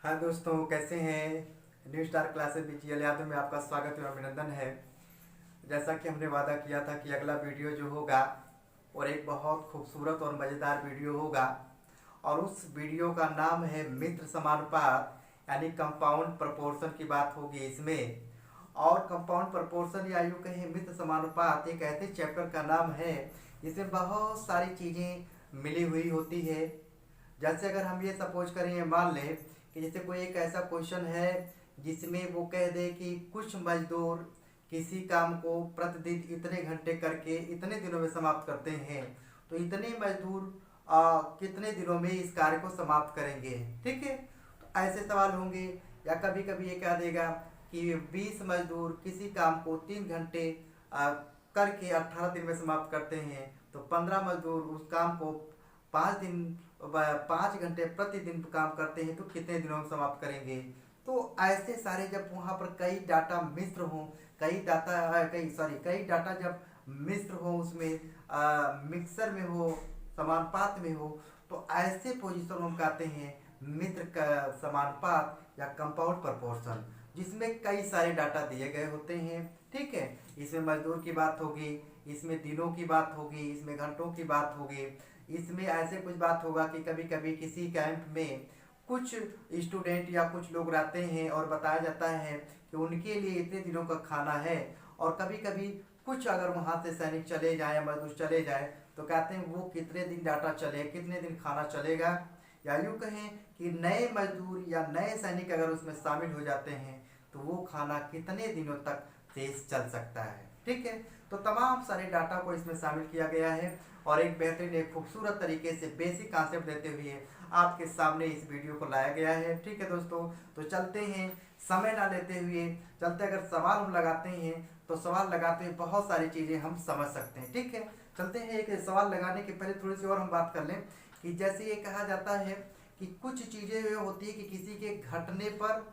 हाँ दोस्तों, कैसे हैं। New star classes BGL Yadav में आपका स्वागत एवं अभिनंदन है। जैसा कि हमने वादा किया था कि अगला वीडियो जो होगा और एक बहुत खूबसूरत और मज़ेदार वीडियो होगा, और उस वीडियो का नाम है मित्र समानुपात, यानी कंपाउंड प्रपोर्शन की बात होगी इसमें। और कंपाउंड प्रपोर्शन या यूँ कहें मित्र समानुपात एक ऐसे चैप्टर का नाम है जिसमें बहुत सारी चीज़ें मिली हुई होती है। जैसे अगर हम ये सपोज करें, मान लें कि जैसे कोई एक ऐसा क्वेश्चन है जिसमें वो कह दे कि कुछ मजदूर किसी काम को प्रतिदिन इतने घंटे करके इतने दिनों में समाप्त करते हैं, तो इतने मजदूर कितने दिनों में इस कार्य को समाप्त करेंगे। ठीक है, तो ऐसे सवाल होंगे। या कभी कभी ये कह देगा कि 20 मजदूर किसी काम को 3 घंटे करके 18 दिन में समाप्त करते हैं, तो 15 मजदूर उस काम को 5 घंटे प्रतिदिन काम करते हैं, तो कितने दिनों में समाप्त करेंगे। तो ऐसे सारे जब वहाँ पर कई डाटा मिश्र हों, कई डाटा जब मिश्र हो, उसमें मिक्सर में हो, समानुपात में हो, तो ऐसे पोजीशन हम कहते हैं मित्र का समानुपात या कंपाउंड प्रपोर्शन, जिसमें कई सारे डाटा दिए गए होते हैं। ठीक है, इसमें मजदूर की बात होगी, इसमें दिनों की बात होगी, इसमें घंटों की बात होगी, इसमें ऐसे कुछ बात होगा कि कभी कभी किसी कैंप में कुछ स्टूडेंट या कुछ लोग रहते हैं और बताया जाता है कि उनके लिए इतने दिनों का खाना है। और कभी कभी कुछ अगर वहाँ से सैनिक चले जाए या मजदूर चले जाए, तो कहते हैं वो कितने दिन डाटा चले, कितने दिन खाना चलेगा। या यूँ कहें कि नए मजदूर या नए सैनिक अगर उसमें शामिल हो जाते हैं, तो वो खाना कितने दिनों तक तेज चल सकता है। ठीक है, तो तमाम सारे डाटा को इसमें शामिल किया गया है और एक बेहतरीन एक खूबसूरत तरीके से बेसिक कॉन्सेप्ट देते हुए आपके सामने इस वीडियो को लाया गया है। ठीक है दोस्तों, तो चलते हैं, समय ना लेते हुए चलते। अगर सवाल हम लगाते हैं तो सवाल लगाते हुए बहुत सारी चीज़ें हम समझ सकते हैं। ठीक है, चलते हैं। एक सवाल लगाने के पहले थोड़ी सी और हम बात कर लें कि जैसे ये कहा जाता है कि कुछ चीज़ें ये होती है कि किसी के घटने पर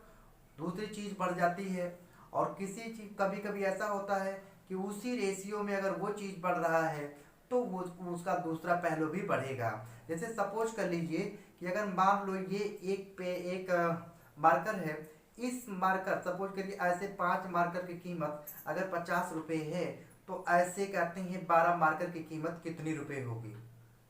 दूसरी चीज़ बढ़ जाती है, और किसी चीज कभी कभी ऐसा होता है कि उसी रेशियो में अगर वो चीज़ बढ़ रहा है तो वो उसका दूसरा पहलू भी बढ़ेगा। जैसे सपोज कर लीजिए कि अगर मान लो ये एक पे एक मार्कर है, इस मार्कर सपोज करिए ऐसे 5 मार्कर की कीमत अगर 50 रुपये है, तो ऐसे कहते हैं 12 मार्कर की कीमत कितनी रुपए होगी।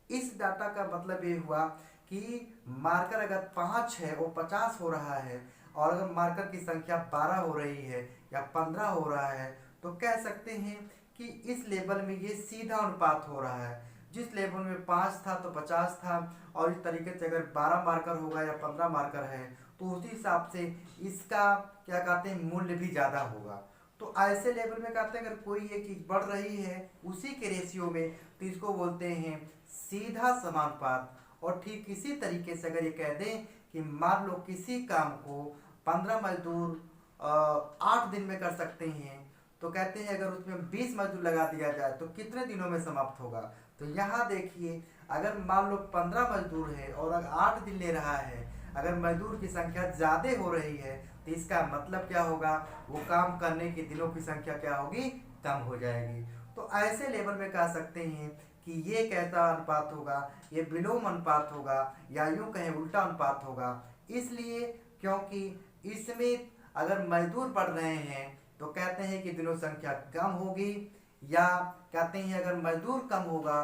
इस डाटा का मतलब ये हुआ कि मार्कर अगर 5 है वो 50 हो रहा है, और अगर मार्कर की संख्या 12 हो रही है या 15 हो रहा है, तो कह सकते हैं कि इस लेवल में ये सीधा अनुपात हो रहा है। जिस लेवल में 5 था तो 50 था, और इस तरीके से अगर 12 मार्कर होगा या 15 मार्कर है, तो उसी हिसाब से इसका क्या कहते हैं मूल्य भी ज़्यादा होगा। तो ऐसे लेवल में कहते हैं अगर कोई एक चीज़ बढ़ रही है उसी के रेशियो में, तो इसको बोलते हैं सीधा समानुपात। और ठीक इसी तरीके से अगर ये कह दें कि मान लो किसी काम को 15 मजदूर 8 दिन में कर सकते हैं, तो कहते हैं अगर उसमें 20 मजदूर लगा दिया जाए तो कितने दिनों में समाप्त होगा। तो यहाँ देखिए, अगर मान लो 15 मजदूर है और अगर 8 दिन ले रहा है, अगर मजदूर की संख्या ज़्यादा हो रही है, तो इसका मतलब क्या होगा, वो काम करने के दिनों की संख्या क्या होगी, कम हो जाएगी। तो ऐसे लेवल में कह सकते हैं कि ये कैसा अनुपात होगा, ये विलोम अनुपात होगा, या यूं कहें उल्टा अनुपात होगा। इसलिए क्योंकि इसमें अगर मजदूर बढ़ रहे हैं तो कहते हैं कि दिनों संख्या कम होगी, या कहते हैं अगर मजदूर कम होगा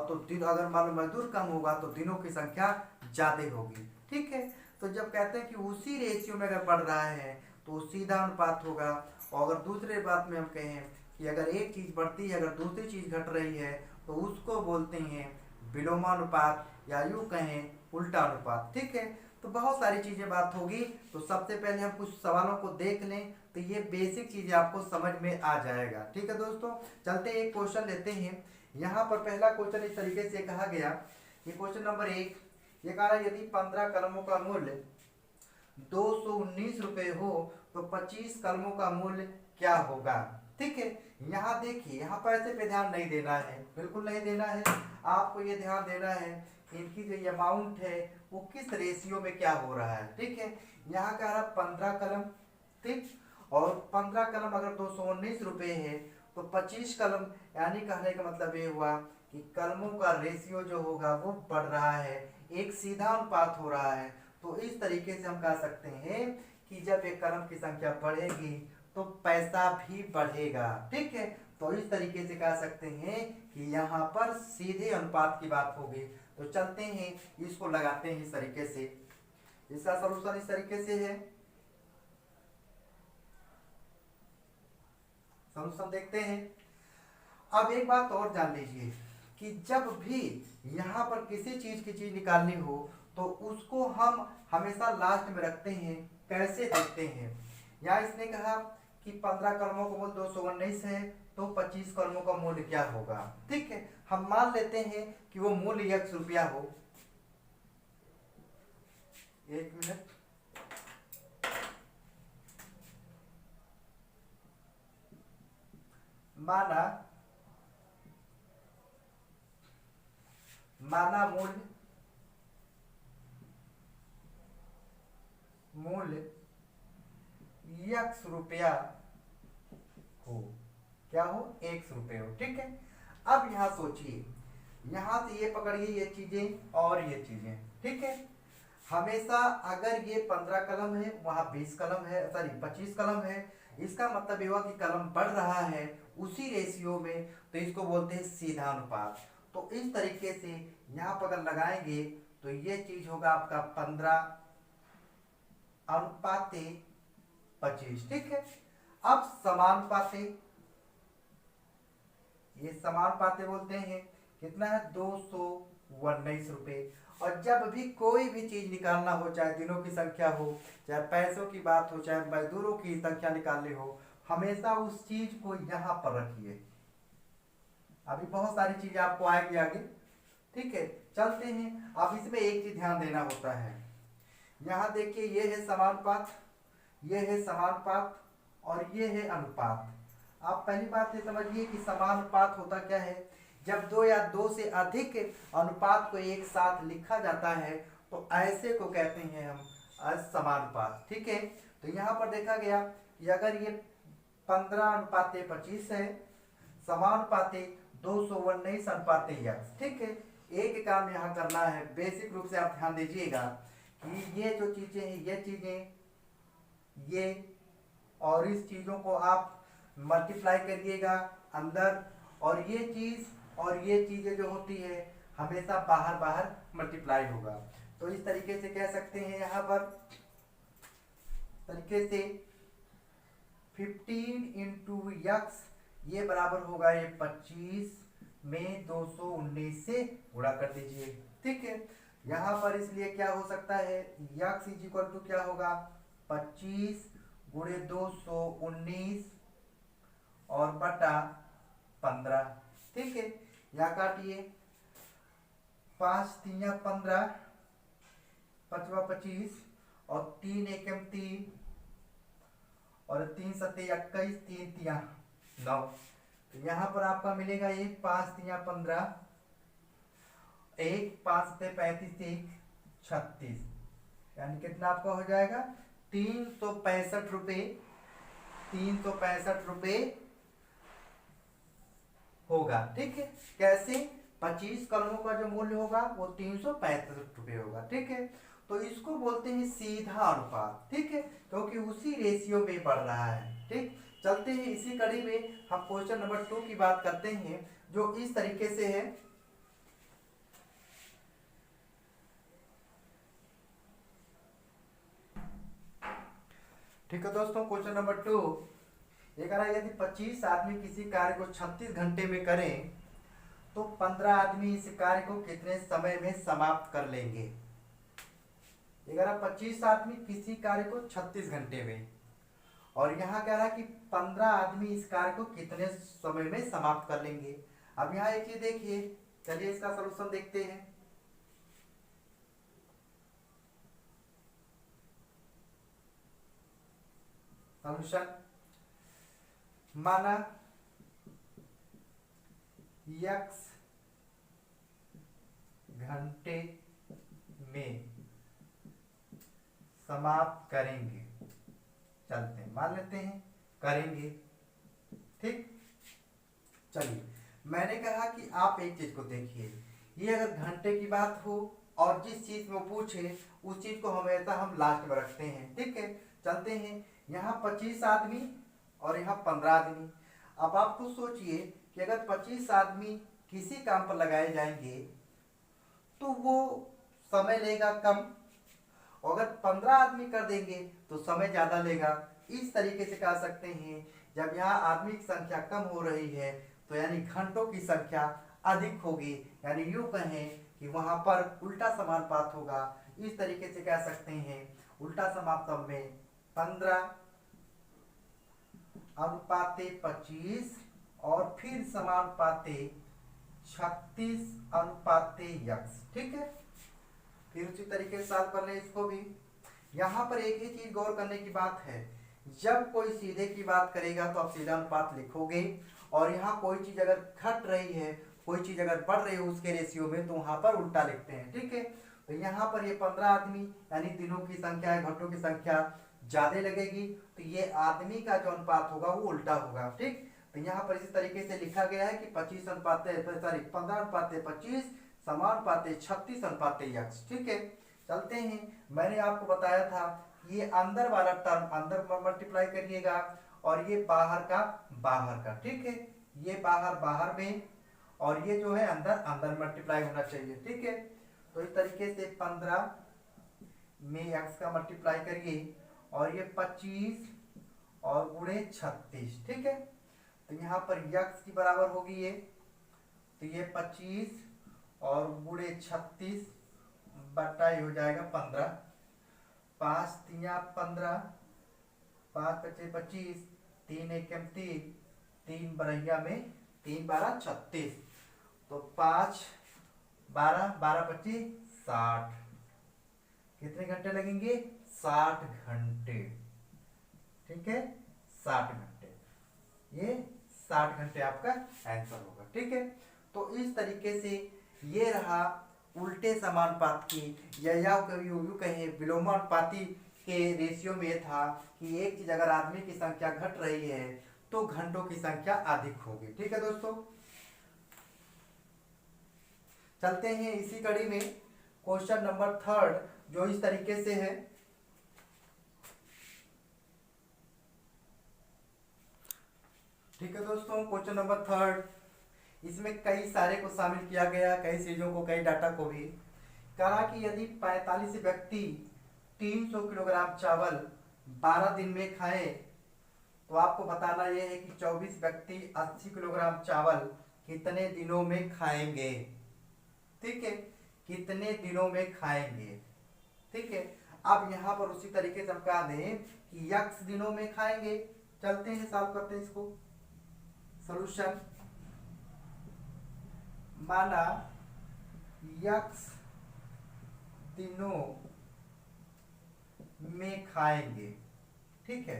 तो दिन अगर मान लो मजदूर कम होगा तो दिनों की संख्या ज़्यादा होगी। ठीक है, तो जब कहते हैं कि उसी रेशियो में अगर बढ़ रहा है तो सीधा अनुपात होगा। और अगर दूसरे बात में हम कहें कि अगर एक चीज़ बढ़ती है, अगर दूसरी चीज़ घट रही है, तो उसको बोलते हैं विलोमानुपात, या यूँ कहें उल्टा अनुपात। ठीक है, तो बहुत सारी चीज़ें बात होगी। तो सबसे पहले हम कुछ सवालों को देख लें तो ये बेसिक चीज़ें आपको समझ में आ जाएगा। ठीक है दोस्तों, चलते एक क्वेश्चन लेते हैं। यहाँ पर पहला क्वेश्चन इस तरीके से कहा गया, ये क्वेश्चन नंबर 1, ये कहा यदि 15 कलमों का मूल्य 219 रुपये हो तो 25 कलमों का मूल्य क्या होगा। ठीक है, यहाँ देखिए, यहाँ पैसे पे ध्यान नहीं देना है, बिल्कुल नहीं देना है। आपको ये ध्यान देना है कि इनकी जो अमाउंट है वो किस रेशियो में क्या हो रहा है। ठीक है, यहाँ कह रहा 15 कलम, ठीक, और 15 कलम अगर 219 रुपये है, तो 25 कलम, यानी कहने का मतलब ये हुआ कि कलमों का रेशियो जो होगा वो बढ़ रहा है, एक सीधा अनुपात हो रहा है। तो तो इस तरीके से हम कह सकते हैं कि जब एक कलम की संख्या बढ़ेगी तो पैसा भी बढ़ेगा। ठीक है, तो इस तरीके से कह सकते हैं कि यहाँ पर सीधे अनुपात की बात होगी। तो चलते हैं इसको लगाते हैं इस तरीके से। इसका सलूशन इस तरीके से है, सलूशन देखते हैं। अब एक बात और जान लीजिए कि जब भी यहाँ पर किसी चीज की चीज निकालनी हो तो उसको हम हमेशा लास्ट में रखते हैं। कैसे देखते हैं, यहाँ इसने कहा कि 15 कलमों का मूल्य 219 है, तो 25 कलमों का मूल्य क्या होगा। ठीक है, हम मान लेते हैं कि वो मूल्य ₹1 हो। एक मिनट, माना मूल्य ₹1 हो, क्या हो, ₹1 हो। ठीक है, अब यहाँ सोचिए, यहाँ से ये पकड़िए ये चीजें और ये चीजें। ठीक है, हमेशा अगर ये 15 कलम है, वहां 20 कलम है, सॉरी 25 कलम है, इसका मतलब ये हुआ कि कलम बढ़ रहा है उसी रेशियो में, तो इसको बोलते हैं सीधा अनुपात। तो इस तरीके से यहाँ पर अगर लगाएंगे तो ये चीज होगा आपका 15:25। ठीक है, अब समानुपाते, ये समानुपाते बोलते हैं, कितना है, ₹219। और जब भी कोई भी चीज निकालना हो, चाहे दिनों की संख्या हो, चाहे पैसों की बात हो, चाहे मजदूरों की संख्या निकालनी हो, हमेशा उस चीज को यहाँ पर रखिए। अभी बहुत सारी चीजें आपको आएगी आगे। ठीक है, चलते हैं। अब इसमें एक चीज ध्यान देना होता है, यहाँ देखिए ये है समानुपात, ये है समानुपात और ये है अनुपात। आप पहली बात ये समझिए कि समानुपात होता क्या है, जब दो या दो से अधिक अनुपात को एक साथ लिखा जाता है तो ऐसे को कहते हैं हम असमानुपात। ठीक है, तो यहाँ पर देखा गया कि अगर ये 15:25 है, समानुपाते 219:1। ठीक है, एक काम यहाँ करना है, बेसिक रूप से आप ध्यान दीजिएगा कि ये जो चीजें हैं, ये चीजें, ये और इस चीजों को आप मल्टीप्लाई करिएगा अंदर, और ये चीज और ये चीजें जो होती है हमेशा बाहर बाहर मल्टीप्लाई होगा। तो इस तरीके से कह सकते हैं यहाँ पर तरीके से 15 x, ये बराबर होगा ये 25 में 219 से गुणा कर दीजिए। ठीक है, यहाँ पर इसलिए क्या हो सकता है, x इक्वल टू क्या होगा, 25 गुणे 219 और बटा 15। ठीक है, यहाँ काटिए, 5 3 15, 5 25 और 3 एकम 3 और 3 7 21, 3 3 9। तो यहाँ पर आपका मिलेगा ये 5 3 15, 1 5 7 35, 1 36, यानी कितना आपका हो जाएगा, ₹365। ₹365 होगा। ठीक है, कैसे, 25 कलमों का जो मूल्य होगा वो ₹365 होगा। ठीक है, तो इसको बोलते हैं सीधा अनुपात। ठीक है, क्योंकि उसी रेशियो में बढ़ रहा है। ठीक, चलते हैं इसी कड़ी में हम क्वेश्चन नंबर 2 की बात करते हैं, जो इस तरीके से है। ठीक है दोस्तों, क्वेश्चन नंबर 2 ये कह रहा है, यदि 25 आदमी किसी कार्य को 36 घंटे में करें तो 15 आदमी इस कार्य को कितने समय में समाप्त कर लेंगे। ये कह रहा है 25 आदमी किसी कार्य को 36 घंटे में, और यहाँ कह रहा है कि 15 आदमी इस कार्य को कितने समय में समाप्त कर लेंगे। अब यहाँ एक चीज देखिए, चलिए इसका सलूशन देखते हैं। सलूशन, माना x घंटे में समाप्त करेंगे, चलते हैं, मान लेते हैं करेंगे। ठीक, चलिए, मैंने कहा कि आप एक चीज को देखिए, ये अगर घंटे की बात हो और जिस चीज में वो पूछे उस चीज को हमेशा हम लास्ट में रखते हैं। ठीक है, चलते हैं। यहाँ 25 आदमी और यहाँ 15 आदमी। अब आप खुद सोचिए कि अगर 25 आदमी किसी काम पर लगाए जाएंगे तो वो समय लेगा कम, और अगर 15 आदमी कर देंगे तो समय ज्यादा लेगा। इस तरीके से कह सकते हैं जब यहाँ आदमी की संख्या कम हो रही है तो यानी घंटों की संख्या अधिक होगी, यानी यूं कहें कि वहां पर उल्टा समानुपात होगा। इस तरीके से कह सकते हैं उल्टा समानुपात में 15 अनुपाते 25 और फिर समानुपाते 36 अनुपाते x। ठीक है, फिर उसी तरीके से सॉल्व कर लें इसको भी। यहाँ पर एक ही चीज गौर करने की बात है, जब कोई सीधे की बात करेगा तो आप सीधा अनुपात लिखोगे, और यहाँ कोई चीज अगर घट रही है, कोई चीज अगर बढ़ रही है उसके रेशियो में, तो वहां पर उल्टा लिखते हैं। ठीक है, तो यहाँ पर ये 15 आदमी यानी दिनों की संख्या है, घंटों की संख्या ज्यादा लगेगी, तो ये आदमी का जो अनुपात होगा वो उल्टा होगा। ठीक, तो यहाँ पर इसी तरीके से लिखा गया है कि 25 अनुपात 15 अनुपात 25 समानुपाते 36 अनुपाते x। ठीक है, चलते हैं। मैंने आपको बताया था ये अंदर वाला टर्म अंदर मल्टीप्लाई करिएगा और ये बाहर का बाहर का। ठीक है, ये बाहर बाहर में और ये जो है अंदर अंदर मल्टीप्लाई होना चाहिए। ठीक है, तो इस तरीके से 15 में x का मल्टीप्लाई करिए और ये 25 और गुणे 36। ठीक है, तो यहाँ पर x की बराबर होगी ये, तो ये 25 और गुणे 36 बटा हो जाएगा 15, 5 तिया 15, 5 पचे 25, 3 एकम 3, 3 बरैया में 3 12 36, तो 5 12 12 25 60। कितने घंटे लगेंगे? 60 घंटे। ठीक है, 60 घंटे, ये 60 घंटे आपका आंसर होगा। ठीक है, तो इस तरीके से ये रहा उल्टे समानुपात की या कहें विलोमानुपाती के रेशियो में था कि एक चीज अगर आदमी की संख्या घट रही है तो घंटों की संख्या अधिक होगी। ठीक है दोस्तों, चलते हैं इसी कड़ी में क्वेश्चन नंबर 3 जो इस तरीके से है। ठीक है दोस्तों, क्वेश्चन नंबर 3 इसमें कई सारे को शामिल किया गया, कई चीजों को, कई डाटा को भी। कहा कि यदि 45 व्यक्ति 300 किलोग्राम चावल 12 दिन में खाएं तो आपको बताना यह है कि 24 व्यक्ति 80 किलोग्राम चावल कितने दिनों में खाएंगे। ठीक है, कितने दिनों में खाएंगे। ठीक है, अब यहाँ पर उसी तरीके से हम कह दें कि x दिनों में खाएंगे। चलते हैं सॉल्व करते हैं इसको। सॉल्यूशन, माना x दिनों में खाएंगे। ठीक है,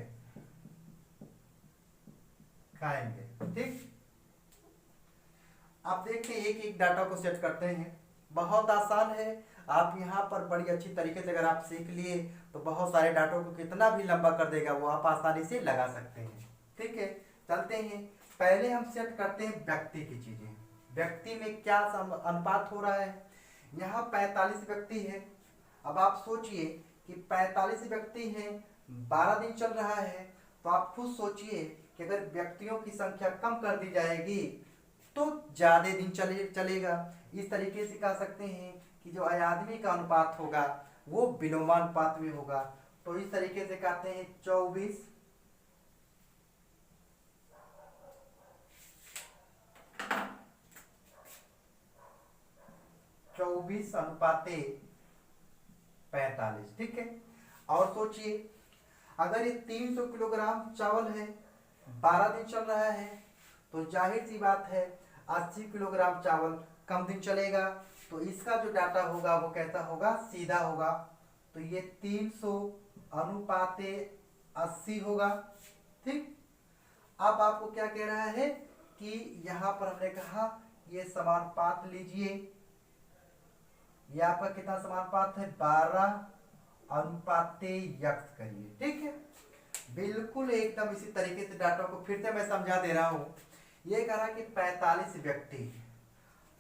खाएंगे। ठीक, आप देखिए एक एक डाटा को सेट करते हैं, बहुत आसान है। आप यहाँ पर बड़ी अच्छी तरीके से अगर आप सीख लिए तो बहुत सारे डाटों को कितना भी लंबा कर देगा वो आप आसानी से लगा सकते हैं। ठीक है, चलते हैं। पहले हम सेट करते हैं व्यक्ति की चीजें, व्यक्ति में क्या अनुपात हो रहा है। यहाँ 45 व्यक्ति है। अब आप सोचिए कि 45 व्यक्ति हैं, 12 दिन चल रहा है, तो आप खुद सोचिए कि अगर व्यक्तियों की संख्या कम कर दी जाएगी तो ज्यादा दिन चलेगा। इस तरीके से कह सकते हैं कि जो आदमी का अनुपात होगा वो विलोमानुपात में होगा। तो इस तरीके से कहते हैं 24 अनुपाते 45। ठीक है, और सोचिए अगर ये 300 किलोग्राम चावल है, 12 दिन चल रहा है, तो जाहिर सी बात है 80 किलोग्राम चावल कम दिन चलेगा। तो इसका जो डाटा होगा वो कैसा होगा? सीधा होगा। तो ये 300 अनुपाते 80 होगा। ठीक, अब आपको क्या कह रहा है कि यहाँ पर हमने कहा ये समानुपात लीजिए, ये आपका कितना समानुपात है? 12 अनुपाते x करिए। ठीक है, बिल्कुल एकदम इसी तरीके से डाटा को फिर से मैं समझा दे रहा हूं। ये कह रहा कि 45 व्यक्ति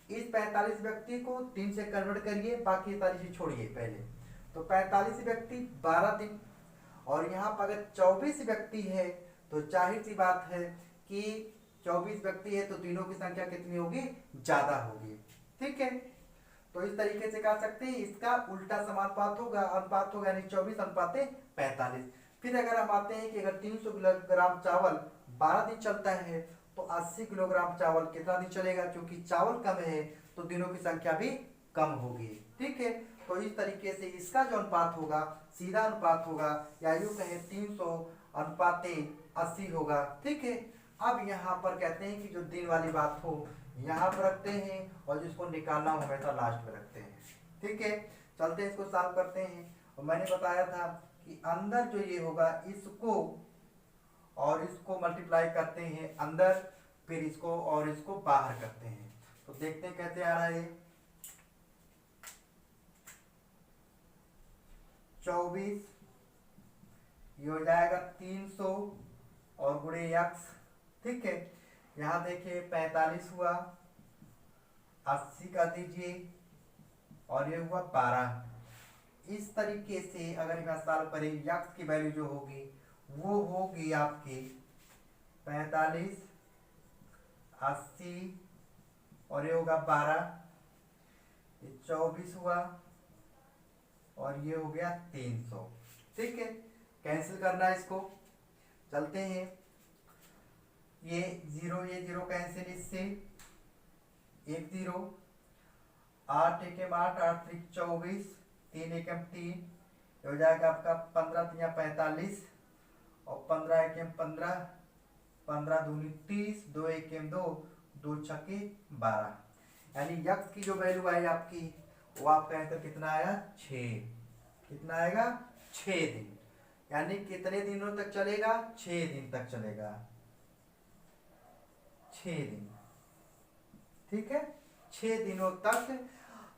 इस 45 व्यक्ति को 3 से कन्वर्ट करिए, बाकी 43 छोड़िए पहले। तो 45 व्यक्ति 12 दिन, और यहाँ पर अगर 24 व्यक्ति है तो जाहिर सी बात है कि 24 व्यक्ति है तो दिनों की संख्या कितनी होगी, ज्यादा होगी। ठीक है, तो इस तरीके से कह सकते हैं इसका उल्टा समानुपात होगा, अनुपात होगा, यानी 24 अनुपात 45। फिर अगर हम आते हैं कि अगर 300 किलोग्राम चावल 12 दिन चलता है तो 80 किलोग्राम चावल कितना दिन चलेगा, क्योंकि चावल कम है तो दिनों की संख्या भी कम होगी। ठीक है, तो इस तरीके से इसका जो अनुपात होगा सीधा अनुपात होगा, या यूं कहें 300 अनुपात 80 होगा। ठीक है, अब यहाँ पर कहते हैं कि जो दिन वाली बात हो यहाँ पर रखते हैं और जिसको निकालना हो हमेशा लास्ट में रखते हैं। ठीक है, चलते हैं इसको सॉल्व करते हैं। और मैंने बताया था कि अंदर जो ये होगा इसको और इसको मल्टीप्लाई करते हैं अंदर, फिर इसको और इसको बाहर करते हैं। तो देखते हैं कैसे आ रहा है। 24 ये हो जाएगा 300 और गुणे x। ठीक है, यहाँ देखिए 45 हुआ, 80 का दीजिए और ये हुआ 12। इस तरीके से अगर मैं सॉल्व करें x की वैल्यू जो होगी वो होगी आपकी 45, 80 और ये होगा 12, ये 24 हुआ और ये हो गया 300। ठीक है, कैंसिल करना है इसको, चलते हैं। ये जीरो कैंसिल, इससे 1 0, 8 एकम 8, 8 त्रिक 24, 3 एकम 3, हो जाएगा आपका 15 तिया 45 और 15 एकम 15, 15 दूनी 30, 2 एकम 2, 2 छक्के 12। यानी यक्स की जो वैल्यू आई आपकी वो आपका आंसर कितना आया, 6। कितना आएगा, 6 दिन। यानी कितने दिनों तक चलेगा, 6 दिन तक चलेगा, 6 दिन। ठीक है, 6 दिनों तक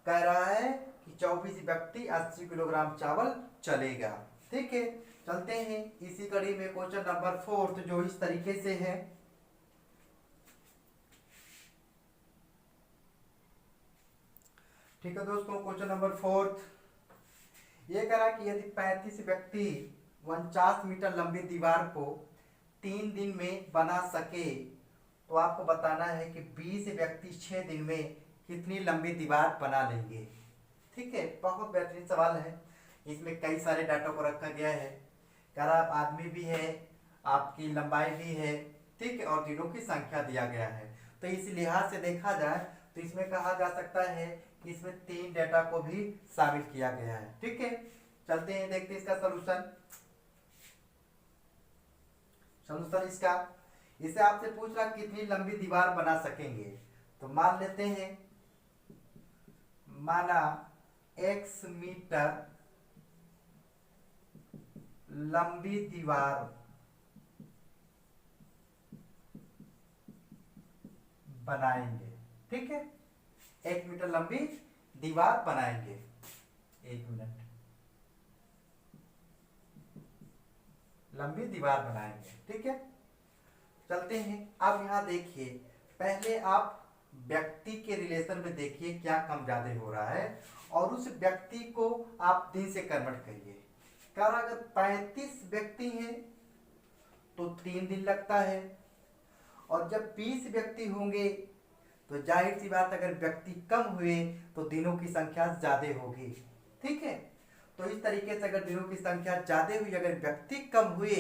कह रहा है कि 24 व्यक्ति 80 किलोग्राम चावल चलेगा। ठीक है, चलते हैं इसी कड़ी में क्वेश्चन नंबर 4 जो इस तरीके से है। ठीक है दोस्तों, क्वेश्चन नंबर 4 ये करा कि यदि 35 व्यक्ति 49 मीटर लंबी दीवार को 3 दिन में बना सके तो आपको बताना है कि 20 व्यक्ति 6 दिन में कितनी लंबी दीवार बना लेंगे। ठीक है, बहुत बेहतरीन सवाल है, इसमें कई सारे डाटा को रखा गया है। करा आदमी भी है, आपकी लंबाई भी है, ठीक है, और दिनों की संख्या दिया गया है। तो इस लिहाज से देखा जाए तो इसमें कहा जा सकता है कि इसमें 3 डेटा को भी शामिल किया गया है। ठीक है, चलते हैं देखते हैं इसका सॉल्यूशन। इसका इसे आपसे पूछ रहा कितनी लंबी दीवार बना सकेंगे। तो मान लेते हैं, माना x मीटर लंबी दीवार बनाएंगे। ठीक है, 1 मीटर लंबी दीवार बनाएंगे। 1 मिनट, लंबी दीवार बनाएंगे। ठीक है, चलते हैं। अब यहाँ देखिए, पहले आप व्यक्ति के रिलेशन में देखिए क्या कम ज्यादा हो रहा है और उस व्यक्ति को आप दिन से कन्वर्ट करिए। कारण अगर 35 व्यक्ति हैं तो 3 दिन लगता है, और जब 20 व्यक्ति होंगे तो जाहिर सी बात अगर व्यक्ति कम हुए तो दिनों की संख्या ज्यादा होगी। ठीक है, तो इस तरीके से अगर दिनों की संख्या ज्यादा हुई, अगर व्यक्ति कम हुए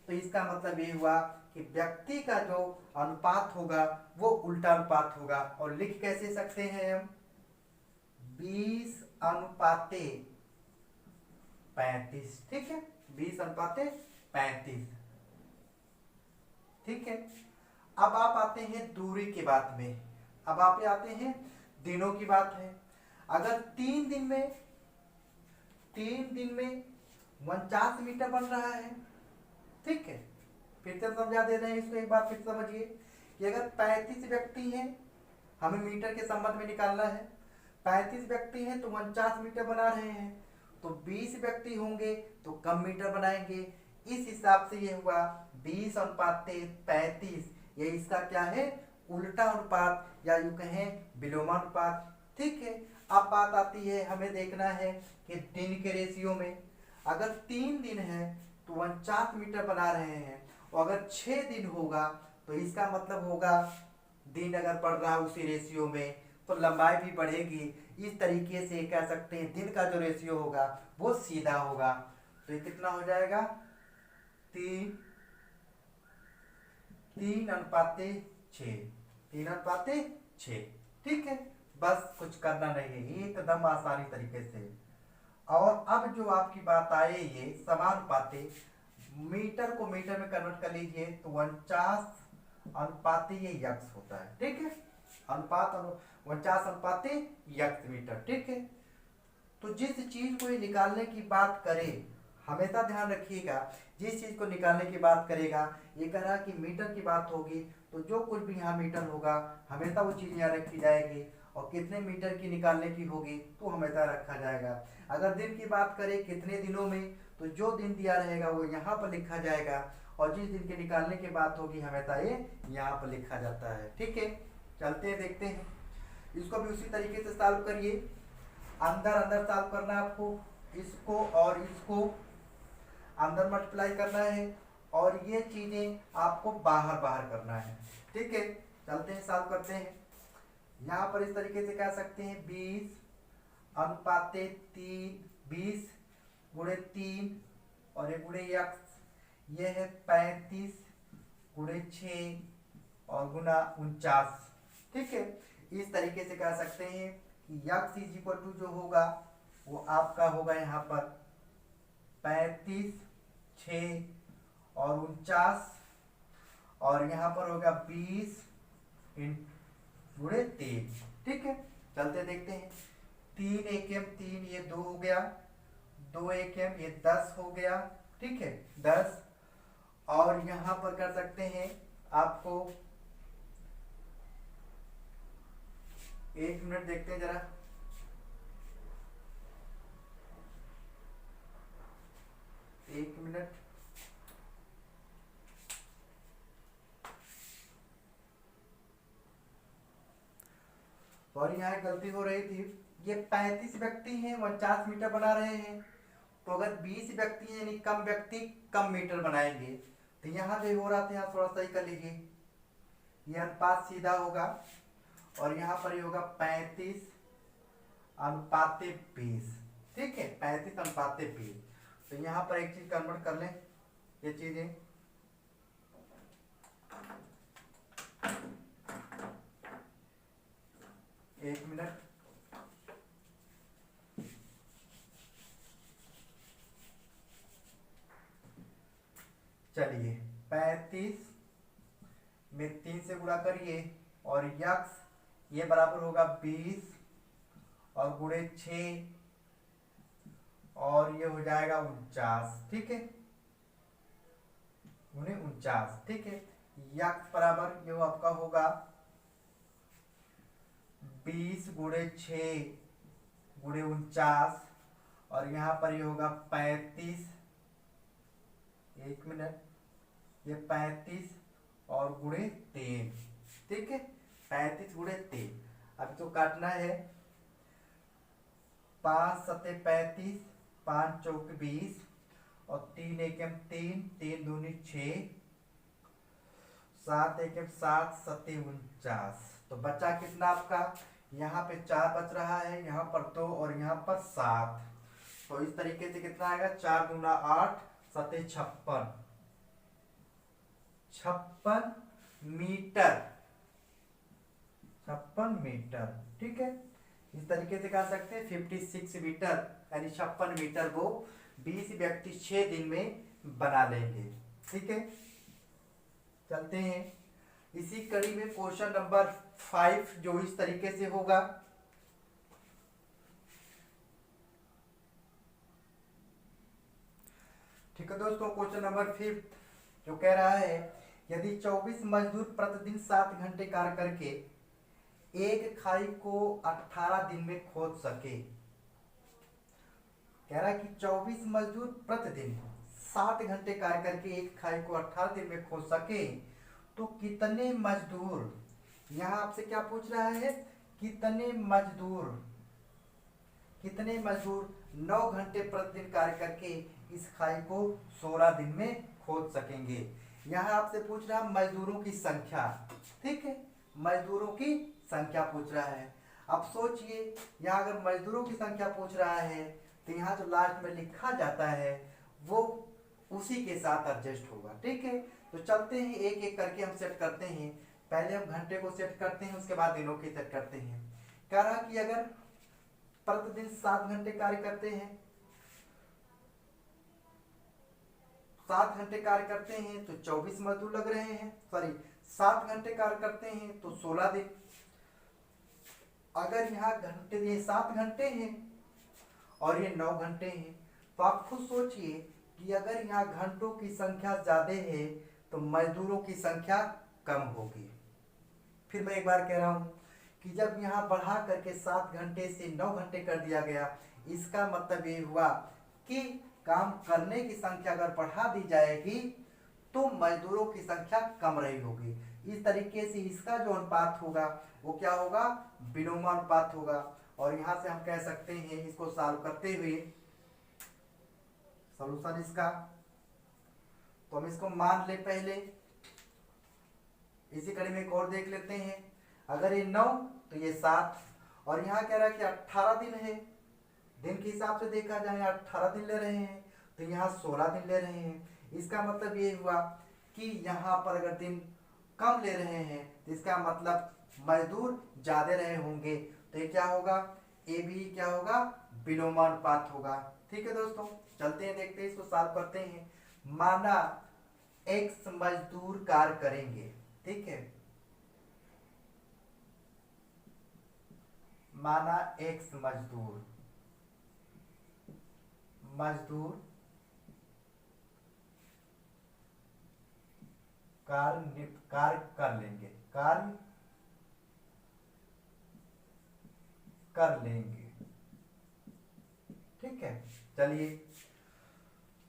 तो इसका मतलब ये हुआ कि व्यक्ति का जो अनुपात होगा वो उल्टा अनुपात होगा। और लिख कैसे सकते हैं हम, 20 अनुपाते 35। ठीक है, 20 अनुपाते 35। ठीक है, अब आप आते हैं दूरी की बात में, अब आप आते हैं दिनों की बात है। अगर 3 दिन में 49 मीटर बन रहा है। ठीक है, फिर से समझा दे रहे हैं इसको, एक बार फिर समझिए कि अगर 35 व्यक्ति हैं, हमें मीटर के संबंध में निकालना है, 35 व्यक्ति हैं तो 49 मीटर बना रहे हैं, तो 20 व्यक्ति होंगे तो कम मीटर बनाएंगे। इस हिसाब से ये हुआ 20 अनुपात 35, ये इसका क्या है, उल्टा अनुपात या यूं कहें विलोमानुपात। ठीक है, अब बात आती है, हमें देखना है कि दिन के रेशियो में। अगर 3 दिन है तो 49 मीटर बना रहे हैं, और अगर 6 दिन होगा तो इसका मतलब होगा दिन अगर बढ़ रहा है उसी रेशियो में तो लंबाई भी बढ़ेगी। इस तरीके से कह सकते हैं दिन का जो रेशियो होगा वो सीधा होगा। तो ये कितना हो जाएगा, 3:6, 3:6। ठीक है, बस कुछ करना नहीं है, एकदम आसानी तरीके से। और अब जो आपकी बात आए ये समानुपाती, मीटर को मीटर में कन्वर्ट कर लीजिए तो 49 ये यक्स होता है। ठीक है, अनुपात 49 मीटर। ठीक है, तो जिस चीज को ये निकालने की बात करे, हमेशा ध्यान रखिएगा, जिस चीज को निकालने की बात करेगा, ये कह रहा कि मीटर की बात होगी तो जो कुछ भी यहाँ मीटर होगा हमेशा वो चीज यहाँ रखी जाएगी, और कितने मीटर की निकालने की होगी तो हमेशा रखा जाएगा। अगर दिन की बात करें कितने दिनों में, तो जो दिन दिया रहेगा वो यहाँ पर लिखा जाएगा, और जिस दिन के निकालने की बात होगी हमेशा ये यहाँ पर लिखा जाता है। ठीक है, चलते हैं देखते हैं, इसको भी उसी तरीके से सॉल्व करिए। अंदर अंदर सॉल्व करना है आपको, इसको और इसको अंदर मल्टीप्लाई करना है, और ये चीजें आपको बाहर बाहर करना है। ठीक है, चलते हैं सॉल्व करते हैं। यहाँ पर इस तरीके से कह सकते हैं 20:3, 20 गुणे 3 और ये गुणे यक्स, ये है 35 गुणे 6 और गुना 49। ठीक है, इस तरीके से कह सकते हैं कि यक्स इज इक्वल टू जो होगा वो आपका होगा यहाँ पर 35, 6 और 49, और यहाँ पर होगा 20 गुणे 3। ठीक है, चलते देखते हैं। 3 एकम 3, ये 2 हो गया, 2 एकम ये 10 हो गया। ठीक है, 10, और यहाँ पर कर सकते हैं आपको 1 मिनट देखते हैं जरा, एक मिनट। और यहाँ गलती हो रही थी, ये 35 व्यक्ति हैं 49 मीटर बना रहे हैं, तो अगर 20 व्यक्ति हैं यानी कम व्यक्ति कम मीटर बनाएंगे, तो यहाँ जो हो रहा था यहाँ थोड़ा सही कर लीजिए, ये अनुपात सीधा होगा, और यहाँ पर ये होगा 35:20। ठीक है, 35:20। तो यहाँ पर एक चीज कन्वर्ट कर लें, ये चीजें एक मिनट। चलिए 35 में 3 से गुणा करिए, और यक्स ये बराबर होगा 20 और गुणे 6 और ये हो जाएगा 49। ठीक है, गुणे 49। ठीक है, यक्स बराबर ये आपका होगा 20 गुणे 6 गुणे 49, और यहाँ पर ये होगा 35, एक मिनट, ये 35 और गुणे 3। ठीक है, 35 गुणे 3। अब तो काटना है, 5 सते 35, 5 चौक 20 और 3 एकम 3, 3 दूनी 6, 7 एकम 7 सते 49। तो बचा कितना आपका, यहाँ पे 4 बच रहा है, यहाँ पर 2 और यहाँ पर 7। तो इस तरीके से कितना आएगा, 4 दूना 8 सते 56, 56 मीटर, 56 मीटर। ठीक है, इस तरीके से कह सकते हैं 56 मीटर, यानी 56 मीटर को 20 व्यक्ति 6 दिन में बना लेंगे। ठीक है, चलते हैं इसी कड़ी में क्वेश्चन नंबर 5 जो इस तरीके से होगा। ठीक है दोस्तों, क्वेश्चन नंबर 5 जो कह रहा है, यदि 24 मजदूर प्रतिदिन 7 घंटे कार्य करके एक खाई को 18 दिन में खोद सके। कह रहा है कि 24 मजदूर प्रतिदिन 7 घंटे कार्य करके एक खाई को 18 दिन में खोद सके, तो कितने मजदूर यहाँ आपसे क्या पूछ रहा है, कितने मजदूर 9 घंटे प्रतिदिन कार्य करके इस खाई को 16 दिन में खोद सकेंगे। यहाँ आपसे पूछ रहा है मजदूरों की संख्या, ठीक है, मजदूरों की संख्या पूछ रहा है। अब सोचिए, यहाँ अगर मजदूरों की संख्या पूछ रहा है तो यहाँ जो लास्ट में लिखा जाता है वो उसी के साथ एडजस्ट होगा, ठीक है। तो चलते हैं एक एक करके हम सेट करते हैं। पहले हम घंटे को सेट करते हैं, उसके बाद दिनों की सेट करते हैं। कह रहा कि अगर प्रतिदिन 7 घंटे कार्य करते हैं, 7 घंटे कार्य करते हैं तो 24 मजदूर लग रहे हैं, सॉरी 7 घंटे कार्य करते हैं तो 16 दिन। अगर यहाँ घंटे, ये 7 घंटे हैं और ये 9 घंटे हैं, तो आप खुद सोचिए कि अगर यहाँ घंटों की संख्या ज्यादा है तो मजदूरों की संख्या कम होगी। फिर मैं एक बार कह रहा हूँ कि जब यहाँ बढ़ा करके 7 घंटे से 9 घंटे कर दिया गया, इसका मतलब ये हुआ कि काम करने की संख्या अगर बढ़ा दी जाएगी तो मजदूरों की संख्या कम रही होगी। इस तरीके से इसका जो अनुपात होगा वो क्या होगा, विलोमानुपात होगा। और यहाँ से हम कह सकते हैं, इसको सॉल्व करते हुए सॉल्यूशन इसका, तो हम इसको मान ले पहले, इसी कड़ी में एक और देख लेते हैं। अगर ये 9 तो ये 7, और यहाँ कह रहा है कि 18 दिन है, दिन के हिसाब से देखा जाए 18 दिन ले रहे हैं, तो यहाँ 16 दिन ले रहे हैं। इसका मतलब ये हुआ कि यहाँ पर अगर दिन कम ले रहे हैं तो इसका मतलब मजदूर ज्यादा रहे होंगे, तो ये क्या होगा, ए भी क्या होगा, विलोमानुपात होगा। ठीक है दोस्तों, चलते हैं देखते हैं, इसको सॉल्व करते हैं। माना x मजदूर कार्य करेंगे, ठीक है, माना x मजदूर कार्य कर लेंगे, ठीक है। चलिए,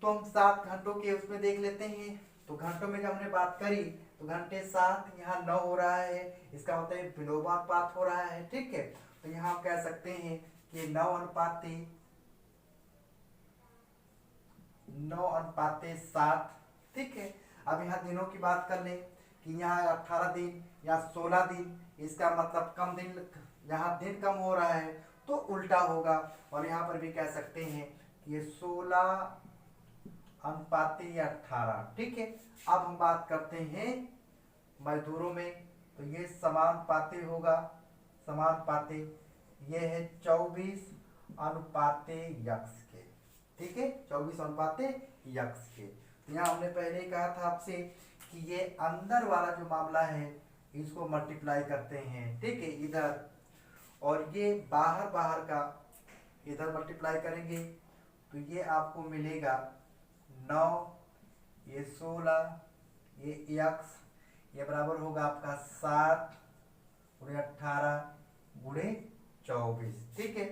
तो हम 7 घंटों के उसमें देख लेते हैं। तो घंटों में जब हमने बात करी तो घंटे 7, यहाँ 9 हो रहा है, इसका मतलब विलोमानुपात हो रहा है, ठीक है। तो यहाँ हम कह सकते हैं कि 9:7, ठीक है। अब यहाँ दिनों की बात कर लें कि यहाँ 18 दिन या 16 दिन, इसका मतलब कम दिन, यहाँ दिन कम हो रहा है तो उल्टा होगा। और यहाँ पर भी कह सकते हैं कि ये 16:18, ठीक है। अब हम बात करते हैं मजदूरों में, तो ये समानुपाती होगा, समानुपाती, ये है 24:x के, ठीक है, 24:x के। तो यहाँ हमने पहले ही कहा था आपसे कि ये अंदर वाला जो मामला है इसको मल्टीप्लाई करते हैं, ठीक है, इधर, और ये बाहर का इधर मल्टीप्लाई करेंगे तो ये आपको मिलेगा 9, ये 16, ये x, ये बराबर होगा आपका 7 × 18 × 24, ठीक है,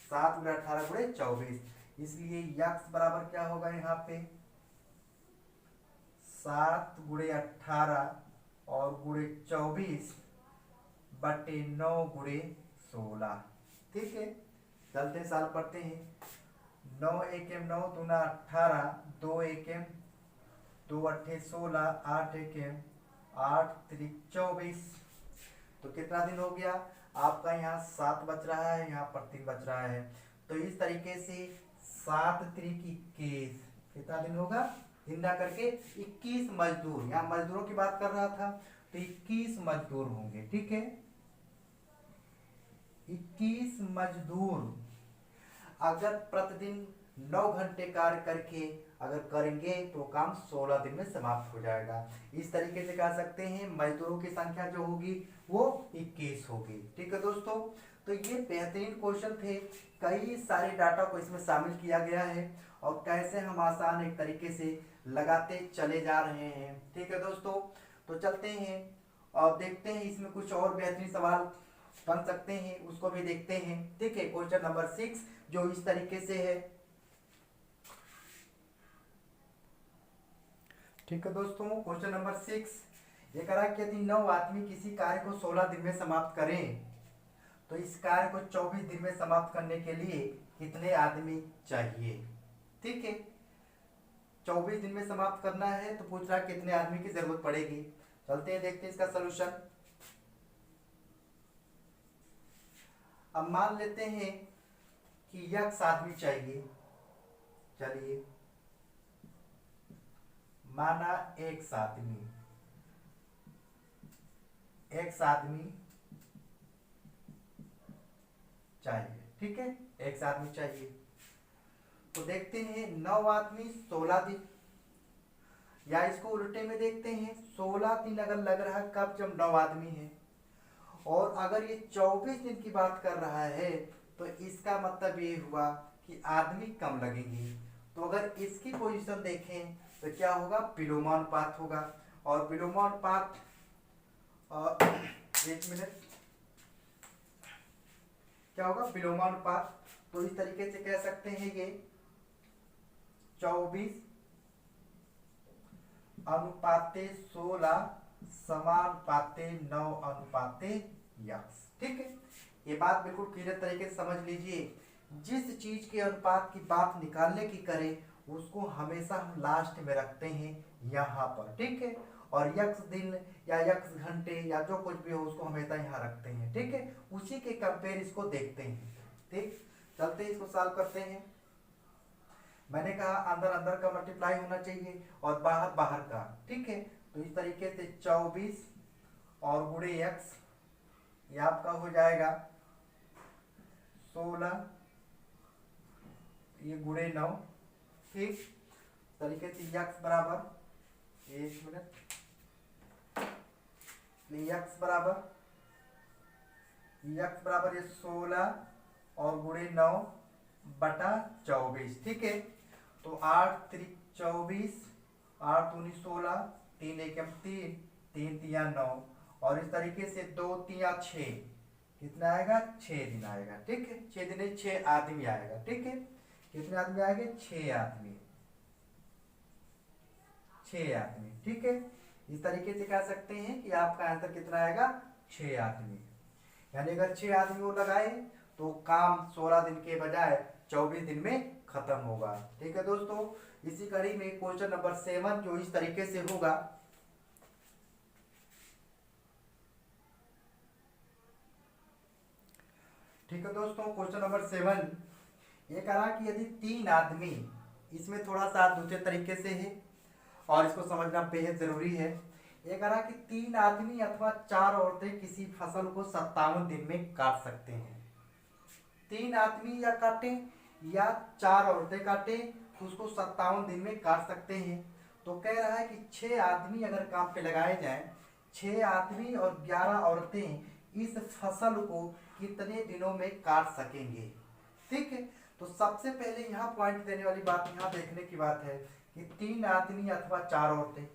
7 × 18 × 24। इसलिए x बराबर क्या होगा यहाँ पे 7 × 18 और × 24 बटे 9 × 16, ठीक है। चलते सॉल्व करते हैं। 9 एकम 9 दूना 18, 2 एकम 2 अट्ठे 16, 8 एकम 8 त्रिक 24। तो कितना दिन हो गया आपका, यहाँ 7 बच रहा है, यहाँ पर 3 बच रहा है। तो इस तरीके से 7 त्रिक 21, कितना दिन होगा, दिन ना करके 21 मजदूर, यहाँ मजदूरों की बात कर रहा था, तो 21 मजदूर होंगे, ठीक है। 21 मजदूर अगर प्रतिदिन 9 घंटे कार्य करके अगर करेंगे तो काम 16 दिन में समाप्त हो जाएगा। इस तरीके से कह सकते हैं मजदूरों की संख्या जो होगी वो 21 होगी, ठीक है दोस्तों। तो ये बेहतरीन क्वेश्चन थे, कई सारे डाटा को इसमें शामिल किया गया है और कैसे हम आसान एक तरीके से लगाते चले जा रहे हैं, ठीक है दोस्तों। तो चलते हैं और देखते हैं इसमें कुछ और बेहतरीन सवाल बन सकते हैं, उसको भी देखते हैं, ठीक है। क्वेश्चन नंबर 6 जो इस तरीके से है, ठीक है दोस्तों। क्वेश्चन नंबर 6 ये कह रहा है कि यदि 9 आदमी किसी कार्य को 16 दिन में समाप्त करें तो इस कार्य को 24 दिन में समाप्त करने के लिए कितने आदमी चाहिए। ठीक है, 24 दिन में समाप्त करना है तो पूछ रहा है कितने आदमी की जरूरत पड़ेगी। चलते हैं देखते हैं इसका सलूशन। अब मान लेते हैं कि x आदमी चाहिए। चलिए माना x आदमी चाहिए। ठीक है, x आदमी चाहिए। तो देखते हैं 9 आदमी 16 दिन, या इसको उल्टे में देखते हैं 16 दिन अगर लग रहा है कब, जब 9 आदमी है, और अगर ये 24 दिन की बात कर रहा है तो इसका मतलब ये हुआ कि आदमी कम लगेंगे। तो अगर इसकी पोजीशन देखें तो क्या होगा, विलोमानुपात होगा। और विलोमानुपात एक मिनट, क्या होगा विलोमानुपात। तो इस तरीके से कह सकते हैं ये 24 अनुपाते 16 समानुपाते 9 अनुपाते x। ठीक है, ये बात बिल्कुल क्लियर तरीके से समझ लीजिए। जिस चीज के अनुपात की बात निकालने की करें उसको हमेशा हम लास्ट में रखते हैं यहाँ पर। ठीक है, और यक्स दिन या यक्स घंटे या जो कुछ भी हो उसको हमेशा यहाँ रखते हैं। ठीक है, उसी के कंपेयर इसको देखते हैं। ठीक, चलते हैं इसको सॉल्व करते हैं। मैंने कहा अंदर अंदर का मल्टीप्लाई होना चाहिए और बाहर बाहर का। ठीक है, तो इस तरीके से 24 और गुणे x, ये आपका हो जाएगा 16, ये गुणे 9। ठीक, तरीके से x बराबर, एक मिनट, x बराबर ये 16 और गुणे 9 बटा 24। ठीक है, तो 8 त्रिक 24, 8 दूनी 16, 3 एकम 3, 3 तिया 9, और इस तरीके से 2 तिया 6, कितना आएगा 6 दिन आएगा। ठीक है, 6 दिन 6 आदमी आएगा। ठीक है, कितने आदमी आएंगे 6 आदमी, 6 आदमी। ठीक है, इस तरीके से कह सकते हैं कि आपका आंसर कितना आएगा 6 आदमी। यानी अगर 6 आदमी वो लगाए तो काम 16 दिन के बजाय 24 दिन में खत्म होगा। ठीक है दोस्तों, इसी कड़ी में क्वेश्चन नंबर 7 जो इस तरीके से होगा। ठीक है दोस्तों, क्वेश्चन नंबर 7 ये कह रहा कि यदि 3 आदमी, इसमें थोड़ा सा दूसरे तरीके से है और इसको समझना बेहद जरूरी है। ये कह रहा कि 3 आदमी अथवा 4 औरतें किसी फसल को 57 दिन में काट सकते हैं। 3 आदमी या काटे या 4 औरतें काटे तो उसको 57 दिन में काट सकते हैं। तो कह रहा है कि 6 आदमी अगर काम पे लगाए जाएं, 6 आदमी और 11 औरतें इस फसल को कितने दिनों में काट सकेंगे। ठीक है, तो सबसे पहले यहाँ पॉइंट देने वाली बात, यहाँ देखने की बात है कि 3 आदमी अथवा 4 औरतें,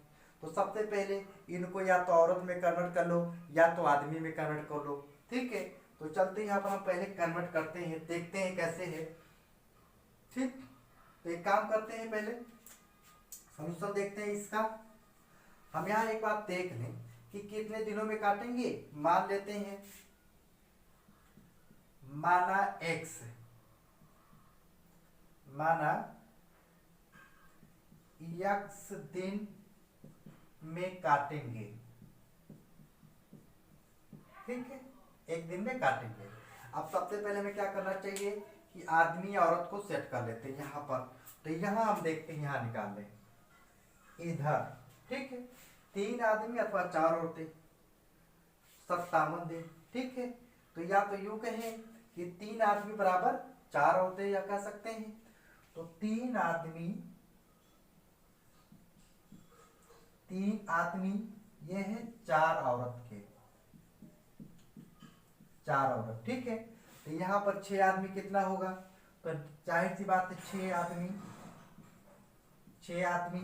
तो सबसे पहले इनको या तो औरत में कन्वर्ट कर लो या तो आदमी में कन्वर्ट कर लो। ठीक है, तो चलते हैं यहाँ पर हम पहले कन्वर्ट करते हैं, देखते हैं कैसे है। ठीक, तो एक काम करते हैं, पहले सॉल्यूशन देखते हैं इसका। हम यहाँ एक बात देख लें कि कितने दिनों में काटेंगे। मान लेते हैं, माना x, माना x दिन में काटेंगे। ठीक है, एक दिन में काटेंगे। अब सबसे पहले हमें क्या करना चाहिए कि आदमी या औरत को सेट कर लेते हैं यहाँ पर। तो यहाँ हम देखते हैं, यहाँ निकाल लें इधर। ठीक है, 3 आदमी अथवा 4 औरतें 57 दिन। ठीक है, तो या तो यूं कहें कि 3 आदमी बराबर 4 औरतें, या कह सकते हैं तो 3 आदमी ये है 4 औरत के, 4 औरत। ठीक है, तो यहाँ पर 6 आदमी कितना होगा, तो जाहिर सी बात है 6 आदमी, 6 आदमी।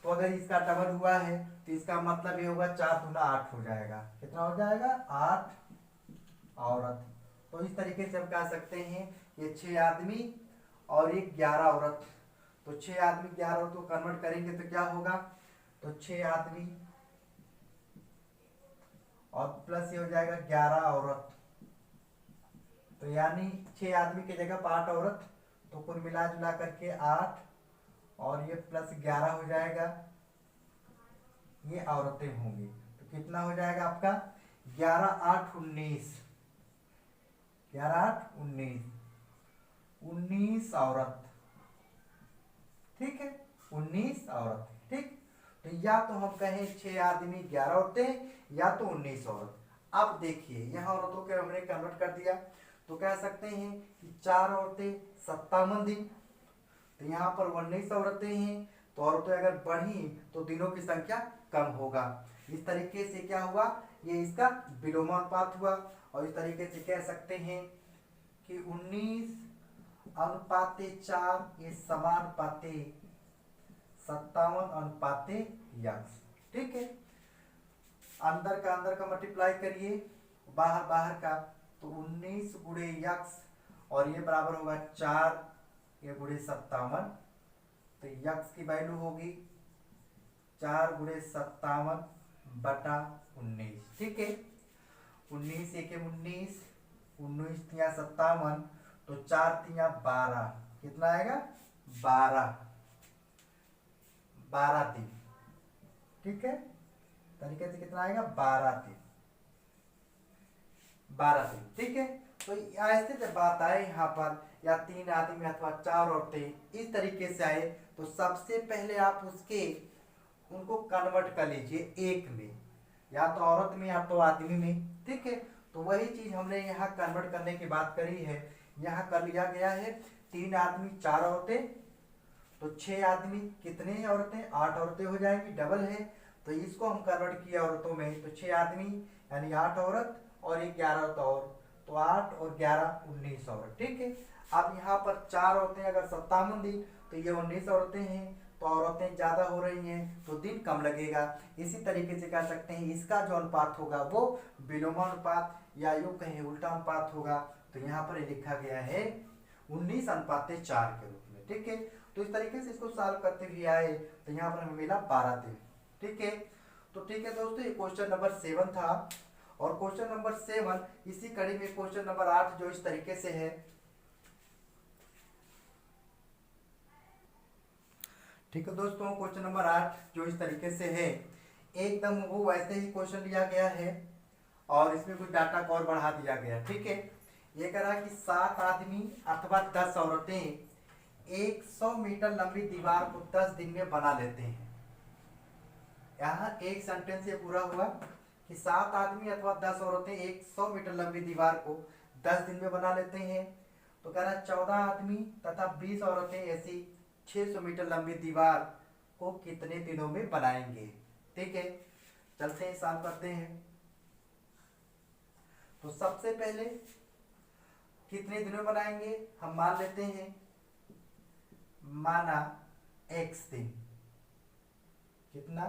तो अगर इसका डबल हुआ है तो इसका मतलब ये होगा 4 दूना 8 हो जाएगा। कितना हो जाएगा 8 औरत। तो इस तरीके से हम कह सकते हैं ये 6 आदमी और एक 11 औरत। तो 6 आदमी 11 औरत को कन्वर्ट करेंगे तो क्या होगा, तो 6 आदमी और प्लस ये हो जाएगा 11 औरत, तो यानी 6 आदमी की जगह पर 8 औरत, तो कुल मिला जुला करके 8 और ये प्लस 11 हो जाएगा, ये औरतें होंगी। तो कितना हो जाएगा आपका 11 8 19, 11 8 19, 19 औरत, ठीक है, 19 औरत, ठीक। तो या तो हम कहें 6 आदमी 11 औरतें, या तो 19 औरत। अब देखिए यहाँ औरतों के हमने कन्वर्ट कर दिया, तो कह सकते हैं कि 4 औरतें 57 दिन, तो यहाँ पर 19 औरतें हैं, तो औरतें अगर बढ़ी तो दिनों की संख्या कम होगा। इस तरीके से क्या हुआ, ये इसका विलोमानुपात हुआ। और इस तरीके से कह सकते हैं कि 19:4 ये समानुपाते 57:x, ठीक है। अंदर का मल्टीप्लाई करिए, बाहर बाहर का, तो 19 गुणे यक्स, और ये बराबर होगा 4 ये गुणे 57, तो यक्स की वैल्यू होगी 4 गुणे 57 बटा 19, ठीक है। 19 एके 19, 19 तिया 57, तो 4 तिया 12, कितना आएगा 12 दिन, ठीक है। तरीके से कितना आएगा 12 दिन, ठीक है। तो ऐसे जब बात आए यहाँ पर, या 3 आदमी अथवा 4 औरतें इस तरीके से आए, तो सबसे पहले आप उनको कन्वर्ट कर लीजिए एक में, या तो औरत में या तो आदमी में, ठीक है। तो वही चीज हमने यहाँ कन्वर्ट करने की बात करी है, यहाँ कर लिया गया है 3 आदमी 4 औरतें, तो 6 आदमी कितने औरतें 8 औरतें हो जाएंगी, डबल है। तो इसको हम कन्वर्ट किया औरतों में, तो 6 आदमी यानी 8 औरत और 11 औरत और, तो 8 और 11 19 औरत, ठीक है। अब यहाँ पर 4 औरतें अगर 57 दिन, तो ये 19 औरतें हैं, तो औरतें ज्यादा हो रही हैं तो दिन कम लगेगा। इसी तरीके से कह सकते हैं इसका जो अनुपात होगा वो विलोमानुपात, या यूं कहें उल्टा अनुपात होगा। तो यहाँ पर लिखा गया है 19:4 के रूप में, ठीक है। तो इस तरीके से इसको सॉल्व करते हुए आए, तो यहाँ पर हमें मिला 12 दिन, ठीक है। तो ठीक है दोस्तों, ये क्वेश्चन नंबर 7 था। और क्वेश्चन नंबर 7 इसी कड़ी में क्वेश्चन नंबर 8 जो इस तरीके से है, ठीक है दोस्तों। क्वेश्चन नंबर 8 जो इस तरीके से है, एकदम वो वैसे ही क्वेश्चन लिया गया है और इसमें कुछ डाटा को और बढ़ा दिया गया, ठीक है। ये कह रहा है कि 7 आदमी अथवा 10 औरतें 100 मीटर लंबी दीवार को 10 दिन में बना लेते हैं। यहाँ एक सेंटेंस ये पूरा हुआ कि 7 आदमी अथवा 10 औरतें 100 मीटर लंबी दीवार को 10 दिन में बना लेते हैं। तो कह रहा है 14 आदमी तथा 20 औरतें ऐसी 600 मीटर लंबी दीवार को कितने दिनों में बनाएंगे, ठीक है। चलते हैं सॉल्व करते हैं। तो सबसे पहले कितने दिनों में बनाएंगे, हम मान लेते हैं, माना x दिन, कितना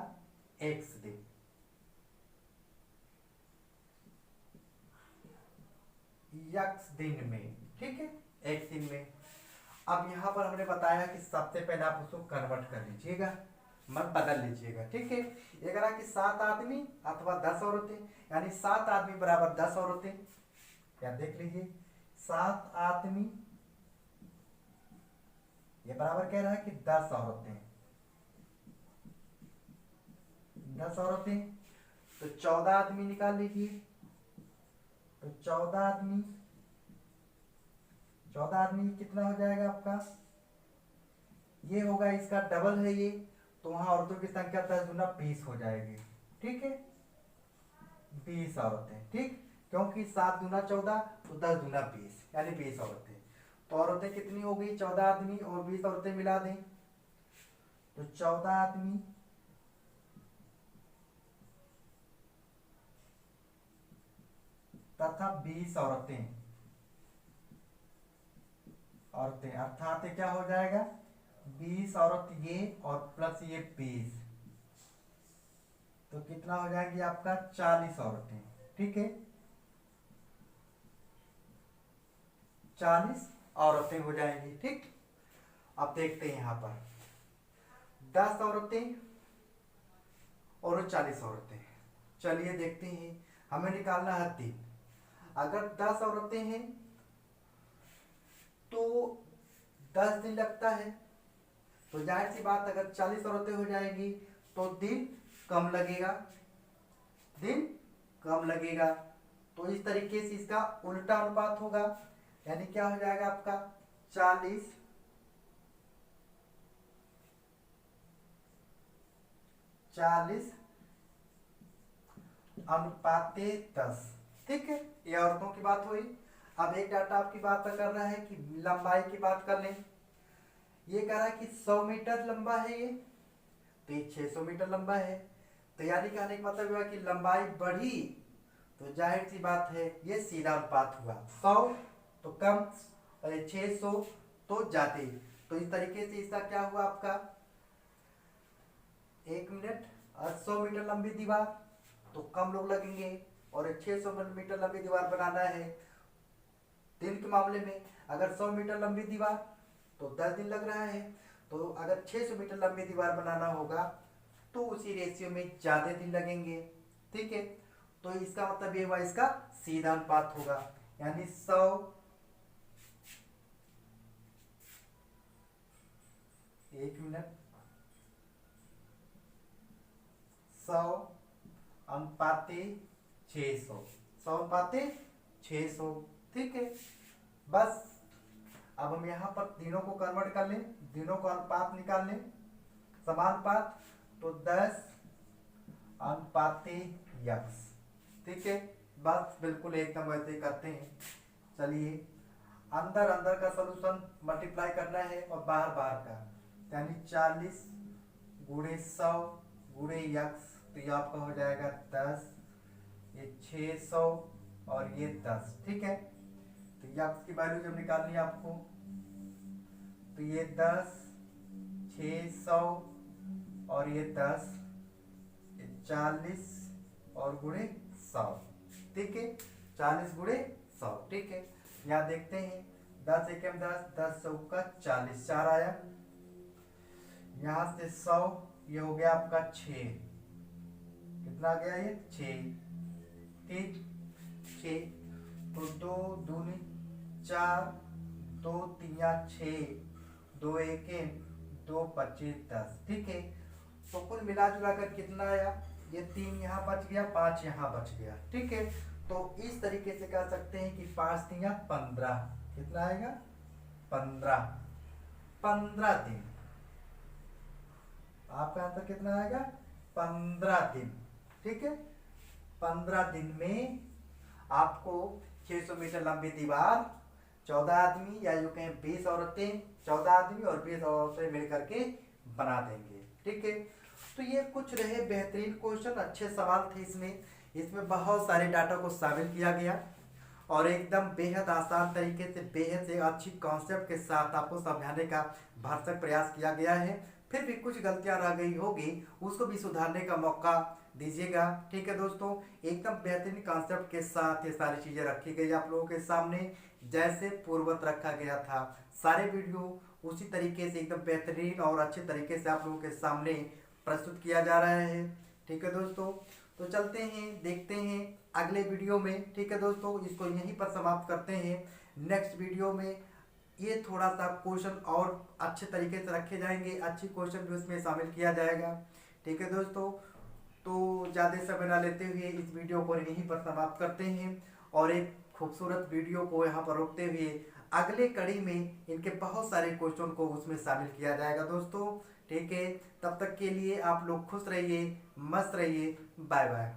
x दिन, x दिन में, ठीक है, x दिन में। अब यहां पर हमने बताया कि सबसे पहले आप उसको कन्वर्ट कर लीजिएगा, मत बदल लीजिएगा, ठीक है। ये कह रहा कि 7 आदमी अथवा 10 औरतें, यानी 7 आदमी बराबर 10 औरतें, क्या देख लीजिए 7 आदमी ये बराबर कह रहा है कि 10 औरतें, 10 औरतें, तो 14 आदमी निकाल लीजिए। तो 14 आदमी कितना हो जाएगा आपका, ये होगा इसका डबल है ये, तो वहां औरतों की संख्या 10 गुना 20 हो जाएगी, ठीक है, 20 औरतें, ठीक। क्योंकि 7 गुना 14 तो 10 गुना 20 यानी 20 औरतें। तो औरतें कितनी हो गई, 14 आदमी और 20 औरतें मिला दें, तो 14 आदमी तथा 20 औरतें, अर्थात क्या हो जाएगा 20 औरत ये और प्लस ये 20, तो कितना हो जाएगी आपका 40 औरतें, ठीक है, 40 औरतें हो जाएंगी, ठीक। अब देखते हैं यहाँ पर 10 औरतें और 40 औरतें, चलिए देखते हैं हमें निकालना है दिन। अगर 10 औरतें हैं तो 10 दिन लगता है, तो जाहिर सी बात अगर 40 औरतें हो जाएंगी तो दिन कम लगेगा, दिन कम लगेगा। तो इस तरीके से इसका उल्टा अनुपात होगा, यानी क्या हो जाएगा आपका 40 अनुपाते 10। ठीक है, ये औरतों की बात हुई। अब एक डाटा आपकी बात कर रहा है कि लंबाई की बात कर लें। ये कह रहा है कि 100 मीटर लंबा है ये, तो ये 600 मीटर लंबा है। तो यानी कहने का मतलब हुआ कि लंबाई बढ़ी, तो जाहिर सी बात है ये सीधा अनुपात हुआ, 100 तो कम और 600 तो ज्यादा। तो इस तरीके से इसका क्या हुआ आपका 1 मिनट और 100 मीटर लंबी दीवार तो कम लोग लगेंगे, और 600 मीटर लंबी दीवार बनाना है दिन के मामले में। अगर 100 मीटर लंबी दीवार तो 10 दिन लग रहा है, तो अगर 600 मीटर लंबी दीवार बनाना होगा तो उसी रेशियो में ज्यादा दिन लगेंगे। ठीक है, तो इसका मतलब ये हुआ इसका सीधा अनुपात होगा, यानी 100 1 मिनट 100 अनुपाते 600, 100 अनुपाते 600। ठीक है, बस अब हम यहाँ पर दिनों को कन्वर्ट कर लें, दिनों को अनुपात निकाल लें, समानुपात, तो 10 अनुपाते यक्स। ठीक है, बस बिल्कुल एकदम वैसे ही करते हैं। चलिए, अंदर अंदर का सॉल्यूशन मल्टीप्लाई करना है और बाहर बाहर का, यानी 40 गुणे 100 गुणे यक्स, तो ये आपका हो जाएगा 10, ये 600 और ये 10। ठीक है, तो यक्स की वैल्यू जब निकालनी है आपको, तो ये 10 600 और ये 10, ये 40 और गुणे 100। ठीक है, 40 गुणे 100। ठीक है, यहाँ देखते हैं 10 एकम 10, 10 चौका 40, 4 आया। यहाँ से 100, ये हो गया आपका 6, कितना आ गया ये 6। ठीक, 6 तो 2 दूनी 4, 2 3 6, 2 1 2 25 10। ठीक है, तो कुल मिला जुला कर कितना आया, ये 3 यहाँ बच गया, 5 यहाँ बच गया। ठीक है, तो इस तरीके से कह सकते हैं कि 5 3 15, कितना आएगा 15, 15 दिन। आपका आंसर कितना आएगा 15 दिन। ठीक है, 15 दिन में आपको 600 मीटर लंबी दीवार 14 आदमी, या जो कहें 20 औरतें, 14 आदमी और 20 औरतें मिलकर के बना देंगे। ठीक है, तो ये कुछ रहे बेहतरीन क्वेश्चन, अच्छे सवाल थे इसमें। इसमें बहुत सारे डाटा को शामिल किया गया और एकदम बेहद आसान तरीके से, बेहद से अच्छी कॉन्सेप्ट के साथ आपको समझाने का भरसक प्रयास किया गया है। फिर भी कुछ गलतियां रह गई होगी, उसको भी सुधारने का मौका दीजिएगा। ठीक है दोस्तों, एकदम बेहतरीन कॉन्सेप्ट के साथ ये सारी चीज़ें रखी गई आप लोगों के सामने, जैसे पूर्ववत रखा गया था। सारे वीडियो उसी तरीके से एकदम बेहतरीन और अच्छे तरीके से आप लोगों के सामने प्रस्तुत किया जा रहा है। ठीक है दोस्तों, तो चलते हैं, देखते हैं अगले वीडियो में। ठीक है दोस्तों, इसको यहीं पर समाप्त करते हैं। नेक्स्ट वीडियो में ये थोड़ा सा क्वेश्चन और अच्छे तरीके से रखे जाएंगे, अच्छी क्वेश्चन भी उसमें शामिल किया जाएगा। ठीक है दोस्तों, तो ज़्यादा समय ना लेते हुए इस वीडियो को यहीं पर समाप्त करते हैं और एक खूबसूरत वीडियो को यहाँ पर रोकते हुए अगले कड़ी में इनके बहुत सारे क्वेश्चन को उसमें शामिल किया जाएगा दोस्तों। ठीक है, तब तक के लिए आप लोग खुश रहिए, मस्त रहिए, बाय बाय।